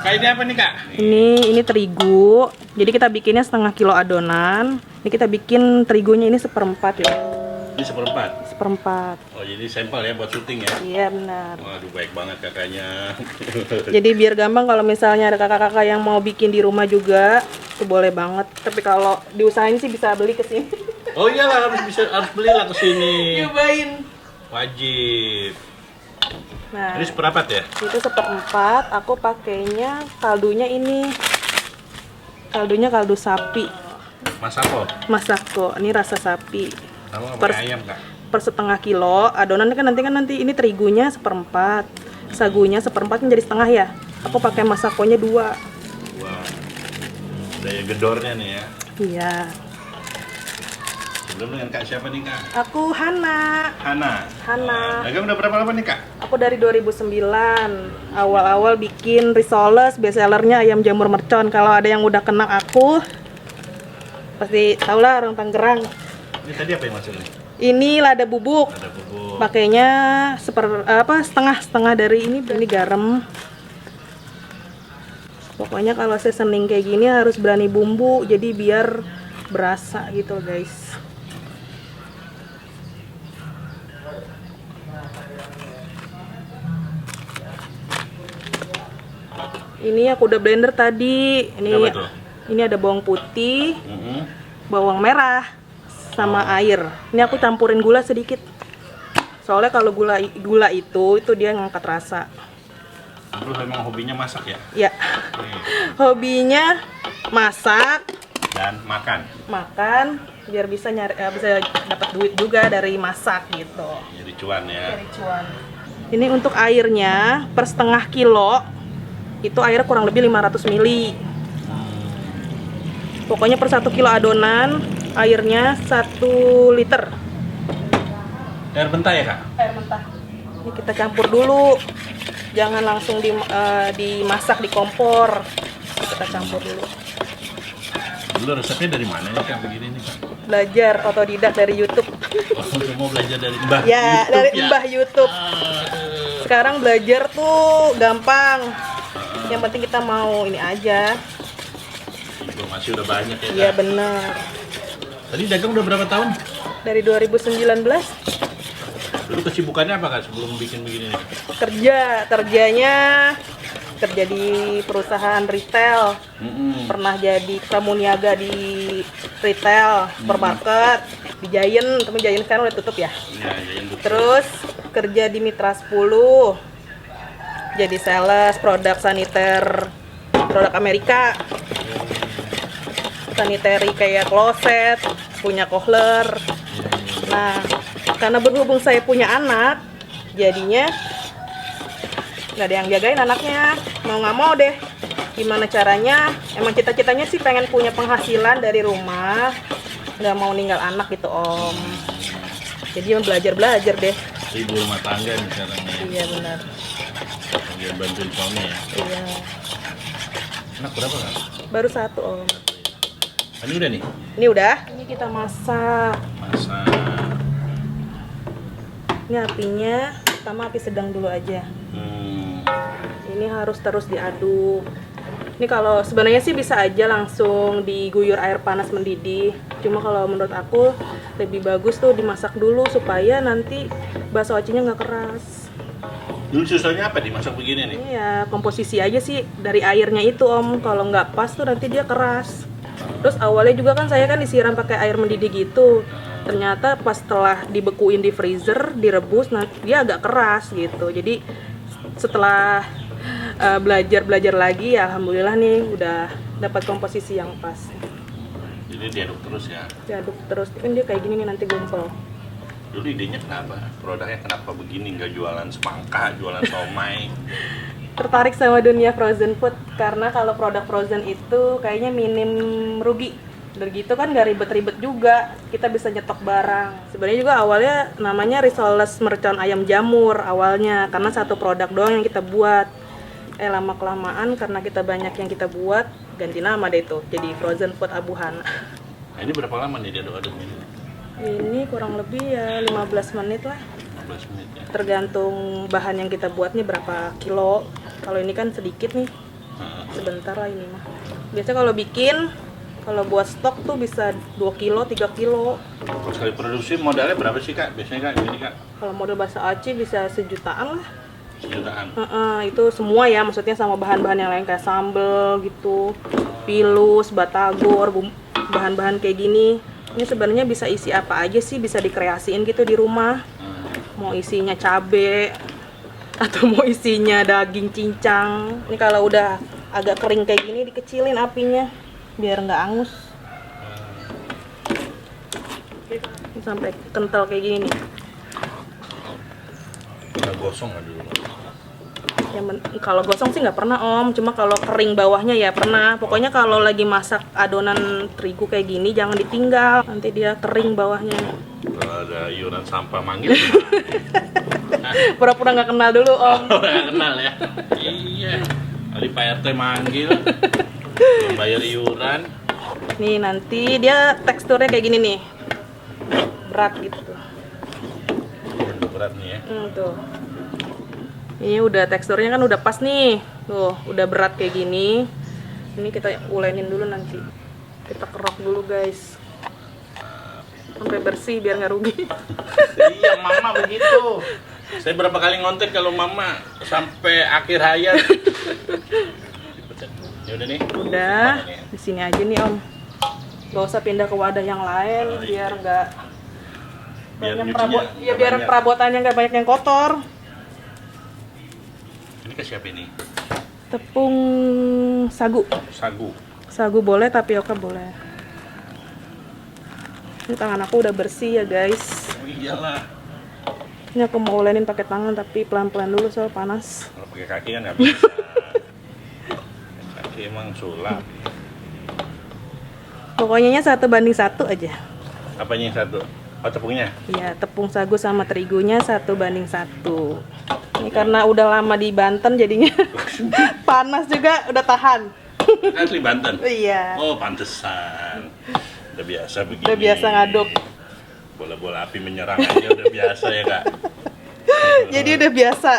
Kak, ini apa nih Kak? Ini terigu. Jadi kita bikinnya setengah kilo adonan. Ini kita bikin terigunya ini seperempat ya. Ini seperempat? Seperempat. Oh, jadi sampel ya buat syuting ya? Iya benar. Waduh, baik banget kakaknya. Jadi biar gampang kalau misalnya ada kakak-kakak yang mau bikin di rumah juga, itu boleh banget. Tapi kalau diusahain sih bisa beli ke sini. Oh iyalah, harus belilah ke sini. Nyobain. Wajib. Nah, Ini seperempat ya? itu seperempat. Aku pakainya kaldunya ini. Kaldunya kaldu sapi. Masako. Masako. Ini rasa sapi. Kamu nggak Per- pakai ayam Kak? Per setengah kilo. Adonannya kan nanti ini terigunya seperempat. Sagunya seperempat menjadi setengah ya. Aku pakai masakonya 2. Wah, daya gedornya nih ya. Iya. Sebelum dengan Kak siapa nih Kak? Aku Hana. Hana. Hana. Dagang udah berapa lama nih Kak? Aku dari 2009. Awal-awal bikin risoles, bestsellernya ayam jamur mercon. Kalau ada yang udah kenal aku, pasti tau lah orang Tangerang. Ini tadi apa yang masuk nih? Ini lada bubuk. Ada bubuk. Pakainya setengah dari ini garam. Pokoknya kalau seasoning kayak gini harus berani bumbu, jadi biar berasa gitu guys. Ini aku udah blender tadi. Ini ada bawang putih, bawang merah, sama air. Ini aku campurin gula sedikit. Soalnya kalau gula itu dia ngangkat rasa. Terus memang hobinya masak ya? Ya. Hobinya masak Dan makan. biar bisa bisa dapat duit juga dari masak gitu. Jadi cuan ya. Dari cuan. Ini untuk airnya per setengah kilo itu airnya kurang lebih 500 ml. Pokoknya per 1 kilo adonan airnya 1 liter. Air mentah ya Kak? Air mentah. Ini kita campur dulu. Jangan langsung dimasak di kompor. Kita campur dulu. Dulu resepnya dari mana nih Kak begini nih Kak? Belajar otodidak dari YouTube. Oh, mau belajar dari Mbah Ya, YouTube dari ya? Mbah YouTube. Sekarang belajar tuh gampang. Yang penting kita mau ini aja. Informasi udah banyak ya Kak? Iya benar. Tadi dagang udah berapa tahun? Dari 2019 Dulu kesibukannya apa Kak sebelum bikin begini nih? kerja di perusahaan retail. Pernah jadi pramuniaga di retail, supermarket, di Giant, tapi Giant sekarang udah tutup ya. Iya, jajan dulu. Terus kerja di Mitra 10. Jadi sales produk saniter, produk Amerika. Sanitary kayak kloset, punya Kohler. Nah, karena berhubung saya punya anak, jadinya nggak ada yang jagain anaknya. Mau nggak mau deh, gimana caranya? Emang cita-citanya sih pengen punya penghasilan dari rumah, nggak mau ninggal anak gitu Om. Jadi belajar deh. Ibu rumah tangga nih sekarang ya. Iya benar. Biar bantuin suami ya. Iya. Anak berapa Kak? Baru 1 Om. Ini udah nih? Ini udah. Ini kita masak. Masak. Ini apinya, pertama api sedang dulu aja. Ini harus terus diaduk. Ini kalau sebenarnya sih bisa aja langsung diguyur air panas mendidih. Cuma kalau menurut aku lebih bagus tuh dimasak dulu supaya nanti bakso acinya nggak keras. Dulu susahnya apa dimasak begini nih? Ini ya komposisi aja sih dari airnya itu Om. Kalau nggak pas tuh nanti dia keras. Terus awalnya juga kan saya kan disiram pakai air mendidih gitu. Ternyata pas setelah dibekuin di freezer, direbus, nah dia agak keras gitu. Jadi setelah belajar lagi, ya alhamdulillah nih udah dapat komposisi yang pas. Jadi diaduk terus ya? Diaduk terus, kan dia kayak gini nih nanti gumpal. Dulu idenya kenapa? Produknya kenapa begini? Nggak jualan semangka, jualan somai? Tertarik sama dunia frozen food karena kalau produk frozen itu kayaknya minim rugi. Udah gitu kan nggak ribet-ribet juga, kita bisa nyetok barang. Sebenarnya juga awalnya namanya risoles mercon ayam jamur awalnya karena satu produk doang yang kita buat. Lama kelamaan karena kita banyak yang kita buat, ganti nama deh itu jadi frozen food Abu Hana. Nah, ini berapa lama nih diaduk-aduk ini? Ini kurang lebih ya 15 menit lah. 15 menit ya. Tergantung bahan yang kita buat nih berapa kilo. Kalau ini kan sedikit nih. Sebentar lah ini mah. Biasanya kalau bikin, kalau buat stok tuh bisa 2 kilo, 3 kilo. Kalau sekali produksi modalnya berapa sih kak? Biasanya kak gini kak? Kalau model bakso aci bisa sejutaan lah. Sejutaan. Itu semua ya, maksudnya sama bahan-bahan yang lain kayak sambel gitu, pilus, batagor, bahan-bahan kayak gini. Ini sebenarnya bisa isi apa aja sih, bisa dikreasiin gitu di rumah. Mau isinya cabe atau mau isinya daging cincang. Ini kalau udah agak kering kayak gini dikecilin apinya biar nggak angus. Ini sampai kental kayak gini nih. Kita gosong nggak dulu? Kalau gosong sih nggak pernah om, cuma kalau kering bawahnya ya pernah. Pokoknya kalau lagi masak adonan terigu kayak gini jangan ditinggal, nanti dia kering bawahnya. Kalau ada iuran sampah manggil Pura-pura nggak kenal dulu om. nggak kenal ya? Iya, kali Pak RT manggil belum bayar iuran. Nih nanti dia teksturnya kayak gini nih, berat gitu. Berat nih ya. Tuh. Ini udah teksturnya kan udah pas nih. Tuh, udah berat kayak gini. Ini kita ulenin dulu nanti. Kita kerok dulu, guys. Sampai bersih biar nggak rugi. Iya, mama begitu. Saya berapa kali ngonten kalau mama sampai akhir hayat. Ya udah nih. Udah, di sini aja nih, Om. Gak usah pindah ke wadah yang lain biar nggak banyak biar perabotannya nggak banyak yang kotor. Ini ke siapa ini? Tepung sagu. Sagu. Sagu boleh, tapioka boleh. Ini tangan aku udah bersih ya, guys. Oh iyalah. Ini aku mau ulenin pakai tangan tapi pelan-pelan dulu soal panas. Kalau pakai kaki kan nggak bisa. Kaki emang sulap. Pokoknya 1:1 aja. Apanya yang satu? Oh tepungnya? Iya, tepung sagu sama terigunya 1:1. Ini karena udah lama di Banten jadinya panas juga udah tahan. Asli Banten? Iya. Oh pantesan. Udah biasa begini. Udah biasa ngaduk. Bola-bola api menyerang aja udah biasa ya kak. Jadi udah biasa.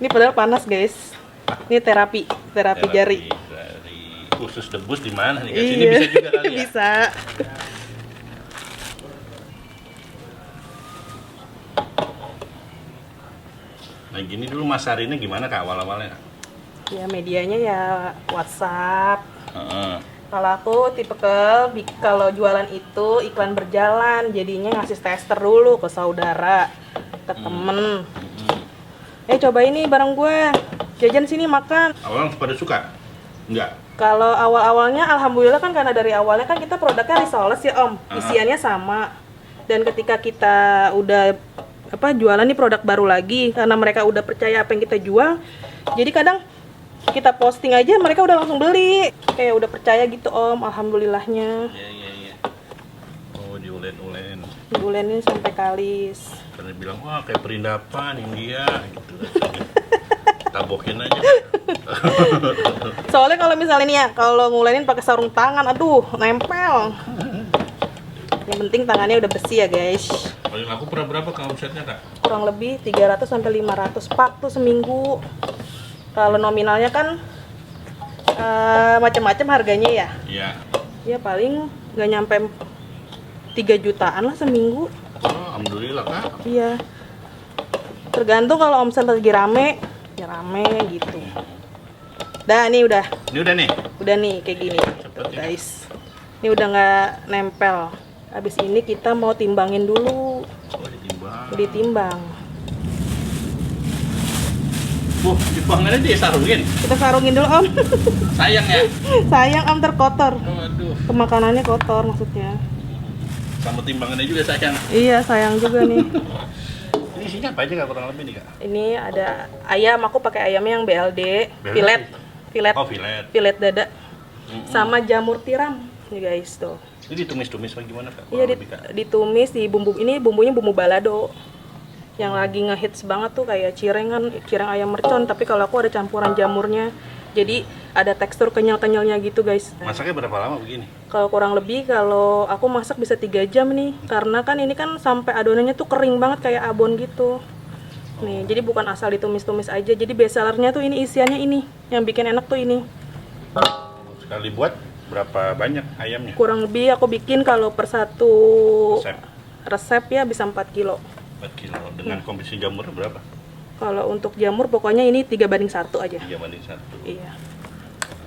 Ini padahal panas guys. Ini terapi jari. Dari khusus debus di mana nih? Kak? Sini Iya. bisa juga kali ya? Bisa. Nah gini dulu masarinnya gimana kak awal-awalnya? Ya medianya ya WhatsApp. Heeh. Kalau aku tipe kalau jualan itu iklan berjalan, jadinya ngasih tester dulu ke saudara, ke temen. Coba ini barang gue, jajan sini makan. Awalnya pada suka? Enggak? Kalau awal-awalnya alhamdulillah kan karena dari awalnya kan kita produknya resoles ya om, isiannya sama. Dan ketika kita udah jualan nih produk baru lagi, karena mereka udah percaya apa yang kita jual, jadi kadang kita posting aja mereka udah langsung beli, kayak udah percaya gitu om, alhamdulillahnya. Iya. Oh diulen-ulen. Diulenin sampai kalis. Karena bilang wah kayak perindapan India gitu. Tabokin aja. Soalnya kalau misalnya nih ya, kalau ngulenin pakai sarung tangan, aduh nempel. Yang penting tangannya udah bersih ya guys. Paling aku pernah berapa kak omsetnya kak? Kurang lebih 300 sampai 500 pak tuh seminggu. Kalau nominalnya kan macam-macam harganya ya. Iya. Ya paling nggak nyampe 3 jutaan lah seminggu. Oh alhamdulillah kak. Iya. Tergantung kalau omset lagi rame, ya rame gitu. Dah nih udah. Ini udah nih. Udah nih kayak gini. Cepet ya. Guys. Ini udah nggak nempel. Habis ini kita mau timbangin dulu. Oh ditimbang. Ditimbang. Timbangannya dia sarungin. Kita sarungin dulu om. Sayang ya. Sayang om terkotor. Waduh. Kemakanannya kotor maksudnya. Sama timbangannya juga sayang. Iya sayang juga nih. Ini isinya apa aja kak kurang lebih nih kak? Ini ada ayam, aku pakai ayamnya yang BLD, filet. Oh filet. Filet dada. Sama jamur tiram nih guys tuh. Ini ditumis-tumis apa gimana kak? Iya ditumis di bumbu, ini bumbunya bumbu balado. Yang lagi ngehits banget tuh kayak cireng ayam mercon, tapi kalau aku ada campuran jamurnya. Jadi ada tekstur kenyal-kenyalnya gitu guys. Masaknya berapa lama begini? Kalau kurang lebih kalau aku masak bisa 3 jam nih. Karena kan ini kan sampai adonannya tuh kering banget kayak abon gitu. Nih, jadi bukan asal ditumis-tumis aja. Jadi bestsellernya tuh ini isiannya ini. Yang bikin enak tuh ini. Sekali buat berapa banyak ayamnya? Kurang lebih aku bikin kalau per satu Resep resep ya bisa 4 kilo. 4 kilo. Dengan komposisi jamur berapa? Kalau untuk jamur pokoknya ini 3:1 aja. 3:1. Iya.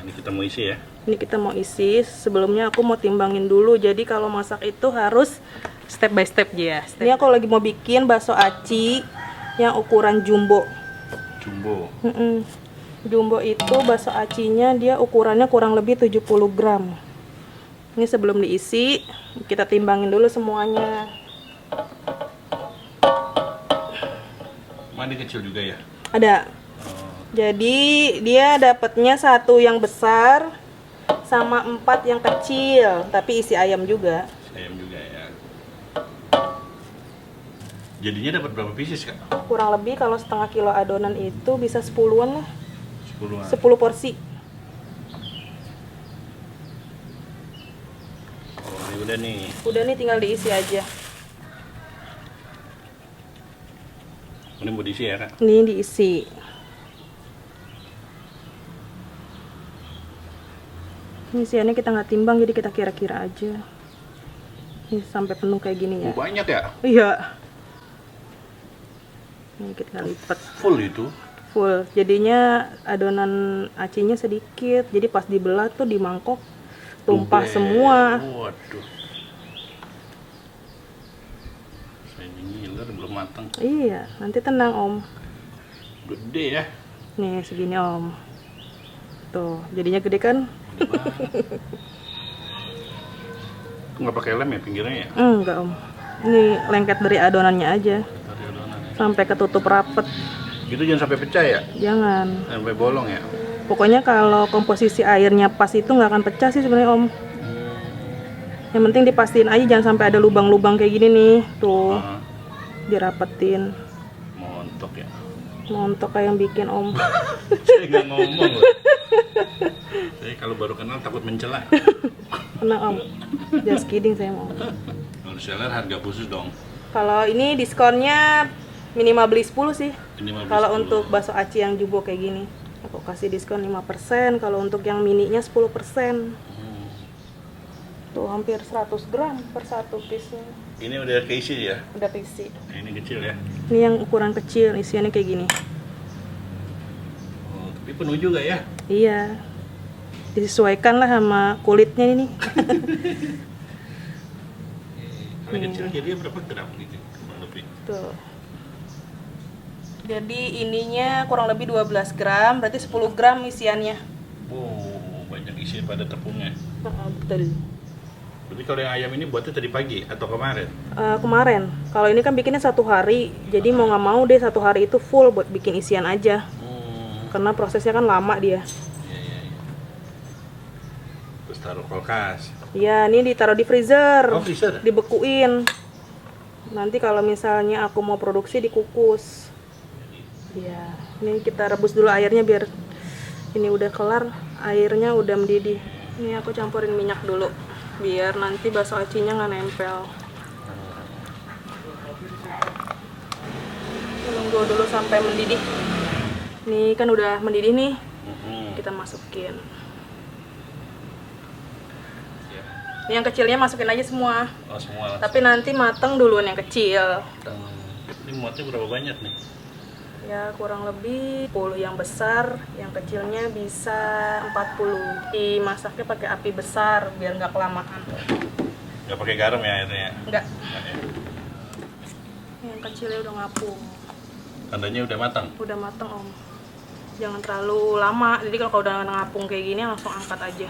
Ini kita mau isi ya. Ini kita mau isi, sebelumnya aku mau timbangin dulu. Jadi kalau masak itu harus step by step ya. Ini aku lagi mau bikin bakso aci yang ukuran jumbo. Jumbo. Jumbo itu bakso acinya dia ukurannya kurang lebih 70 gram. Ini sebelum diisi, kita timbangin dulu semuanya. Mana kecil juga ya? Ada. Jadi dia dapatnya satu yang besar sama 4 yang kecil, tapi isi ayam juga. Ayam juga ya. Jadinya dapat berapa pieces, Kak? Kurang lebih kalau setengah kilo adonan itu bisa 10-an lah. 10-an. 10 porsi. Oh, ini udah nih. Udah nih tinggal diisi aja. Ini mau diisi ya, Kak? Ini diisi. Ini isiannya kita nggak timbang, jadi kita kira-kira aja. Ini sampai penuh kayak gini ya. Oh, banyak ya? Iya. Ini kita lipat. Full itu. Full. Jadinya adonan acinya sedikit. Jadi pas dibelah tuh di mangkok tumpah Luber. semua. Waduh. Saya ngiler belum matang. Iya, nanti tenang Om. Gede ya. Nih segini Om. Tuh, jadinya gede kan? Gede banget. Itu nggak pakai lem ya pinggirnya ya? Enggak Om. Ini lengket dari adonannya aja. Dari adonannya. Sampai ketutup rapet. Gitu jangan sampai pecah ya? Jangan. Sampai bolong ya? Pokoknya kalau komposisi airnya pas itu nggak akan pecah sih sebenarnya Om. Yang penting dipastiin aja jangan sampai ada lubang-lubang kayak gini nih. Tuh, Ah, dirapetin. montok ya. Montok kayak yang bikin Om. Saya nggak ngomong loh. Saya kalau baru kenal takut mencela. Tenang Om. Just kidding saya mau. Kalau seller harga khusus dong. Kalau ini diskonnya minimal beli 10 sih. Minimal Kalau 10. untuk bakso aci yang jumbo kayak gini, aku kasih diskon 5%. Kalau untuk yang mininya 10%. Tuh hampir 100 gram per satu piece-nya. Ini udah keisi ya? Udah keisi. Ini kecil ya? Ini yang ukuran kecil, isiannya kayak gini. Oh, tapi penuh juga ya? Iya. Disesuaikan lah sama kulitnya ini. Kalau kecil jadi berapa gram gitu? Kurang lebih. Tuh. Jadi ininya kurang lebih 12 gram, berarti 10 gram isiannya. Wow, banyak isi pada tepungnya. Betul. Tapi kalau yang ayam ini buatnya tadi pagi atau kemarin? Kemarin, kalau ini kan bikinnya 1 hari, jadi mau nggak mau deh 1 hari itu full buat bikin isian aja. Karena prosesnya kan lama dia. Iya. Terus taruh kulkas. Ya, ini ditaruh di freezer, Oh, freezer? dibekuin. Nanti kalau misalnya aku mau produksi dikukus. Ya, ini kita rebus dulu airnya biar ini udah kelar, airnya udah mendidih. Ini aku campurin minyak dulu, biar nanti bakso acinya nggak nempel. Tunggu dulu sampai mendidih. Ini kan udah mendidih nih, kita masukin. Ini yang kecilnya masukin aja semua. Oh, semua. Tapi nanti mateng duluan yang kecil. Ini muatnya berapa banyak nih? Ya kurang lebih 10 yang besar, yang kecilnya bisa 40. Dimasaknya pakai api besar biar nggak kelamaan. Nggak pakai garam ya airnya? Enggak. Nggak ya? Yang kecilnya udah ngapung. Tandanya udah matang? Udah mateng Om. Jangan terlalu lama. Jadi kalau udah ngapung kayak gini langsung angkat aja.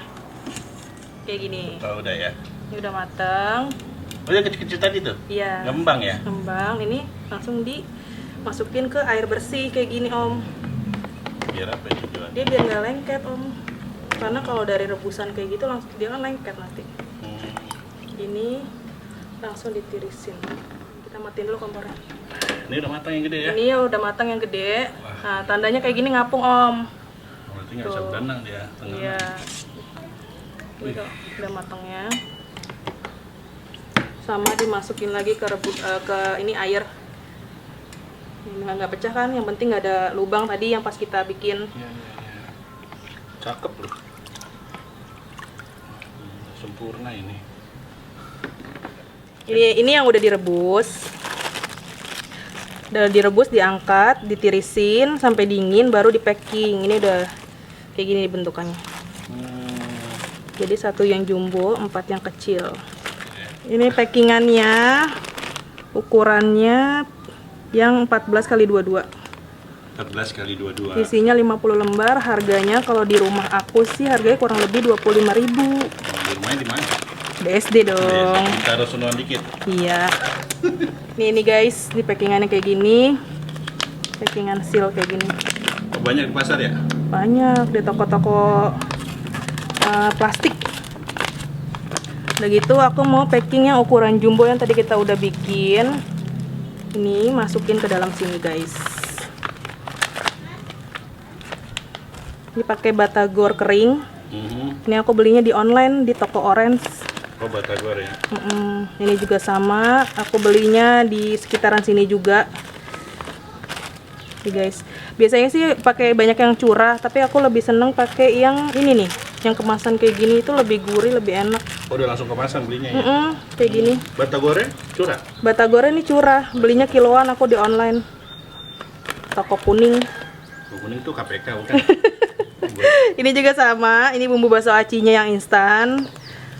Kayak gini. Oh, udah ya? Ini udah mateng. Oh, yang kecil-kecil tadi tuh? Iya. Ngembang ya? Ngembang. Ini langsung dimasukin ke air bersih kayak gini Om. Biar apa ya tujuannya? Dia biar nggak lengket Om. Karena kalau dari rebusan kayak gitu langsung dia kan lengket nanti. Ini langsung ditirisin. Kita matiin dulu kompornya. Ini udah matang yang gede ya? Ini ya udah matang yang gede. Nah, tandanya kayak gini ngapung Om. Berarti nggak bisa Tuh. berenang dia. Tengah. Iya. Ini udah matangnya. Sama dimasukin lagi ke ke ini air. Ini nggak pecah kan? Yang penting nggak ada lubang tadi yang pas kita bikin. Iya. Cakep loh. sempurna ini. Ini yang udah direbus. Udah direbus, diangkat, ditirisin sampai dingin, baru di packing. Ini udah kayak gini bentukannya. Jadi 1 yang jumbo, 4 yang kecil. Ini packingannya, ukurannya yang 14 kali 22. 14 kali 22. Isinya 50 lembar. Harganya kalau di rumah aku sih harganya kurang lebih 25.000. Di rumahnya di mana? BSD dong. Taruh sunuan dikit. Iya. Ini guys, di packingannya kayak gini. Packingan seal kayak gini. Oh, banyak di pasar ya? Banyak di toko-toko plastik. Udah gitu aku mau packing yang ukuran jumbo yang tadi kita udah bikin. Ini masukin ke dalam sini guys. Ini pakai batagor kering. Ini aku belinya di online di toko Orange. Oh, batagor ya. Ini juga sama, aku belinya di sekitaran sini juga. Nih guys, biasanya sih pakai banyak yang curah, tapi aku lebih seneng pakai yang ini nih, yang kemasan kayak gini itu lebih gurih, lebih enak. Oh, udah langsung kemasan belinya ya? Kayak gini. Batagornya curah? Batagornya ini curah, belinya kiloan aku di online. Toko kuning. Toko kuning tuh KPK bukan? Ini juga sama, ini bumbu bakso acinya yang instan.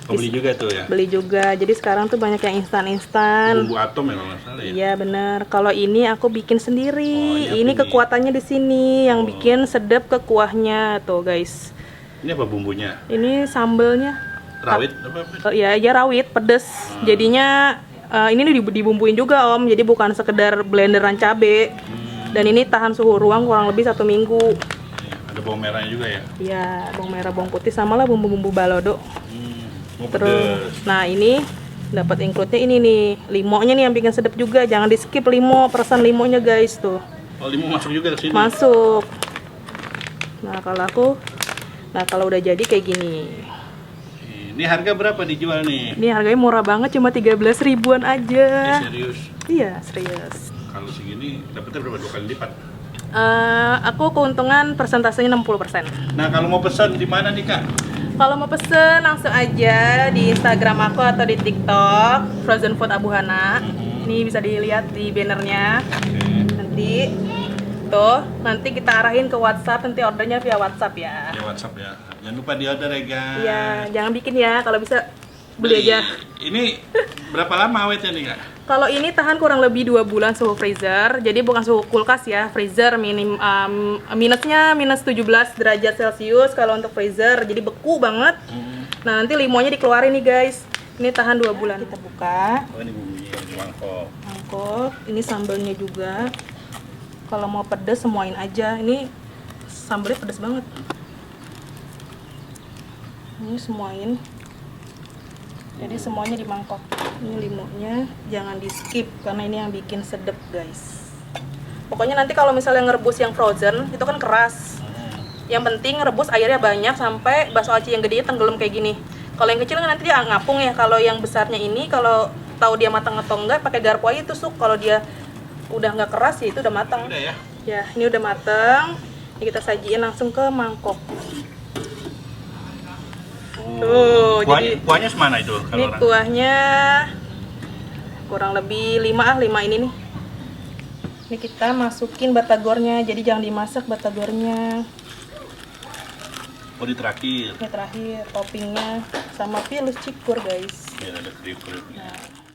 Oh, beli juga tuh ya? Beli juga, jadi sekarang tuh banyak yang instan-instan. Bumbu atom ya kalau nggak salah ya? Iya bener. Kalau ini aku bikin sendiri. Oh, ini kekuatannya di sini, yang bikin sedap ke kuahnya tuh guys. Ini apa bumbunya? Ini sambelnya. Rawit apa? Ya rawit, pedes. Jadinya ini dibumbuin juga om. Jadi bukan sekedar blenderan cabe. Dan ini tahan suhu ruang kurang lebih 1 minggu. Ada bawang merahnya juga ya? Iya, bawang merah, bawang putih, sama lah bumbu-bumbu balado. Mau Terus, pedes. nah ini dapat include-nya ini nih, limonya nih yang bikin sedap juga. Jangan di skip limo, peresan limonya guys tuh. Oh, limo masuk juga ke sini? Masuk. Nah kalau udah jadi kayak gini. Ini harga berapa dijual nih? Ini harganya murah banget, cuma 13 ribuan aja. Serius? Iya serius. Kalau segini dapetnya berapa? 2 kali lipat? Aku keuntungan persentasenya 60%. Nah, kalau mau pesan di mana nih, Kak? Kalau mau pesen langsung aja di Instagram aku atau di TikTok Frozen Food Abu Hana. Ini bisa dilihat di bannernya. Nanti tuh, nanti kita arahin ke WhatsApp, nanti ordernya via WhatsApp ya. Ya, WhatsApp ya. Jangan lupa di order ya, guys. Iya, jangan bikin ya, kalau bisa beli aja. Ini berapa lama awetnya nih, Kak? Kalau ini tahan kurang lebih 2 bulan suhu freezer. Jadi bukan suhu kulkas ya, freezer minusnya minus 17 derajat Celcius kalau untuk freezer. Jadi beku banget. Nah, nanti limonya dikeluarin nih, guys. Ini tahan 2 bulan. Kita buka. Oh, ini bumbunya di mangkok. Mangkok, ini sambelnya juga. Kalau mau pedes semuain aja. Ini sambelnya pedes banget. Ini semuain. Jadi semuanya di mangkok. Ini limonya jangan di skip karena ini yang bikin sedep guys. Pokoknya nanti kalau misalnya ngerebus yang frozen itu kan keras. Yang penting rebus airnya banyak sampai bakso aci yang gedenya tenggelam kayak gini. Kalau yang kecil kan nanti dia ngapung ya. Kalau yang besarnya ini kalau tahu dia matang atau enggak pakai garpu aja tusuk. Kalau dia udah nggak keras ya itu udah matang. Udah ya? Ya ini udah matang. Ini kita sajiin langsung ke mangkok. Tuh, jadi kuahnya semana itu? ini kuahnya kurang lebih 5 ini nih. Ini kita masukin batagornya, jadi jangan dimasak batagornya. Oh, di terakhir. Ini terakhir toppingnya sama pilus cikur guys. Biar ada kriuk-kriuknya. Nah.